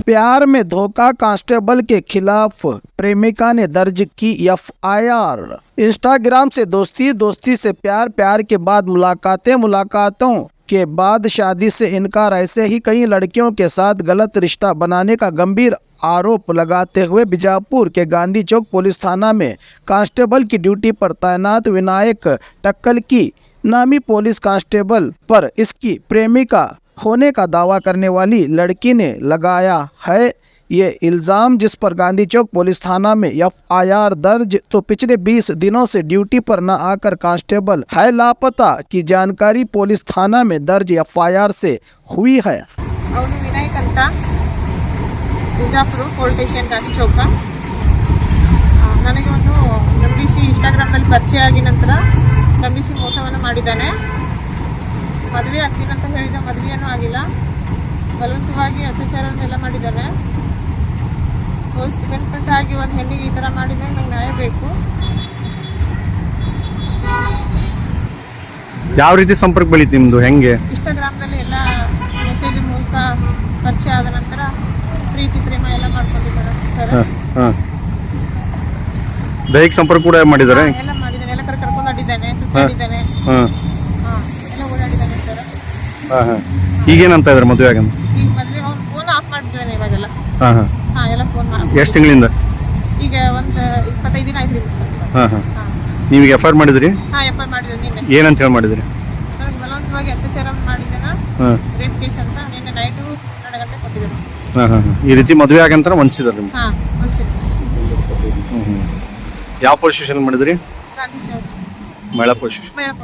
प्यार में धोखा, कांस्टेबल के खिलाफ प्रेमिका ने दर्ज की एफआईआर। इंस्टाग्राम से दोस्ती, दोस्ती से प्यार, प्यार के बाद मुलाकातें, मुलाकातों के बाद शादी से इनकार, ऐसे ही कई लड़कियों के साथ गलत रिश्ता बनाने का गंभीर आरोप लगाते हुए बीजापुर के गांधी चौक पुलिस थाना में कांस्टेबल की ड्यूटी पर तैनात विनायक टक्कल की नामी पुलिस कांस्टेबल पर इसकी प्रेमिका होने का दावा करने वाली लड़की ने लगाया है ये इल्ज़ाम, जिस पर गांधी चौक पुलिस थाना में एफआईआर दर्ज। तो पिछले 20 दिनों से ड्यूटी पर न आकर कांस्टेबल है लापता की जानकारी पुलिस थाना में दर्ज एफआईआर से हुई है। विनायक अंत ಬಿಜಾಪುರ ಪೊಲೀಸ್ ಸ್ಟೇಷನ್ ಗಾಂಧಿ ಚೌಕ ನನಗೆ ಒಂದು ನಂಬಿಸಿ ಇನ್ಸ್ಟಾಗ್ರಾಮ್ನಲ್ಲಿ ಪರಿಚಯ ಆಗಿ ನಂತರ ನಂಬಿಸಿ ಮೋಸವನ್ನು ಮಾಡಿದ್ದಾನೆ. ಮದುವೆ ಆಗ್ತೀನಿ ಅಂತ ಹೇಳಿದ, ಮದುವೆಯೂ ಆಗಿಲ್ಲ, ಬಲವಂತವಾಗಿ ಅತ್ಯಾಚಾರವನ್ನೆಲ್ಲ ಮಾಡಿದ್ದಾನೆ. ಪೊಲೀಸ್ ಡಿಪೆಂಡೆಂಟ್ ಆಗಿ ಒಂದು ಹೆಣ್ಣಿಗೆ ಈ ಥರ ಮಾಡಿದರೆ ನಂಗೆ ನ್ಯಾಯ ಬೇಕು. ಯಾವ ರೀತಿ ಸಂಪರ್ಕ ಬೆಳೀತು ನಿಮ್ಮದು? ಹೆಂಗೆ? ಇನ್ಸ್ಟಾಗ್ರಾಮ್ನಲ್ಲಿ ಎಲ್ಲ ಮೆಸೇಜ್ ಮೂಲಕ ಪರಿಚಯ ಆದ ನಂತರ ಪ್ರೀತಿ ಪ್ರೇಮ ಎಲ್ಲ ಮಾಡ್ಕೊಂಡಿದ್ದಾರೆ ಸರ್. ದೈಹಿಕ ಸಂಪರ್ಕ ಕೂಡ ಮಾಡಿದ್ದಾರೆ? ಎಲ್ಲ ಮಾಡಿದ್ದಾನೆ, ಎಲ್ಲ ಕರ್ಕೊಂಡು ಅಡ್ಡಿದ್ದಾನೆ, ಸುತ್ತಾಡಿದ್ದಾನೆ, ಎಲ್ಲ ಓಡಾಡಿದ್ದಾನೆ ಸರ್. ಈಗೇನಂತ ಇದ್ದಾರೆ ಮದುವೆ ಆಗ? ಈಗ ಮದುವೆ ಅವ್ನು ಫೋನ್ ಆಫ್ ಮಾಡಿದ್ದಾನೆ ಇವಾಗೆಲ್ಲ. ಎಲ್ಲ ಫೋನ್ ಮಾಡಿ. ಎಷ್ಟು ತಿಂಗಳಿಂದ? ಈಗ ಒಂದು 25 ದಿನ ಆಯ್ತು ಸರ್. ನೀವು ಎಫ್ಐಆರ್ ಮಾಡಿದ್ರಿ? ಎಫ್ಐಆರ್ ಮಾಡಿದ್ದೆ ನಿನ್ನೆ. ಏನಂತ ಹೇಳಿ ಮಾಡಿದ್ರಿ? ನನಗೆ ಬಲವಂತವಾಗಿ ಅತ್ಯಾಚಾರ ಮಾಡಿದ್ದಾನ, ರೇಪ್ ಕೇಸ್ ಅಂತ ನಿನ್ನೆ ನೈಟು 2 ಗಂಟೆ ಕೊಟ್ಟಿದ್ದಾರೆ. ಈ ರೀತಿ ಮದುವೆ ಆಗಂತ ವಂಚಿಸಿದಾರೆ ನಿಮ್ಗೆ? ಯಾವ ಪೊಲೀಸ್ ಸ್ಟೇಷನ್ ಮಾಡಿದ್ರಿ? ಗಾಂಧಿ ಚೌಕ್ ಮಹಿಳಾ ಪೊಲೀಸ್ ಸ್ಟೇಷನ್. ಮಹಿಳಾ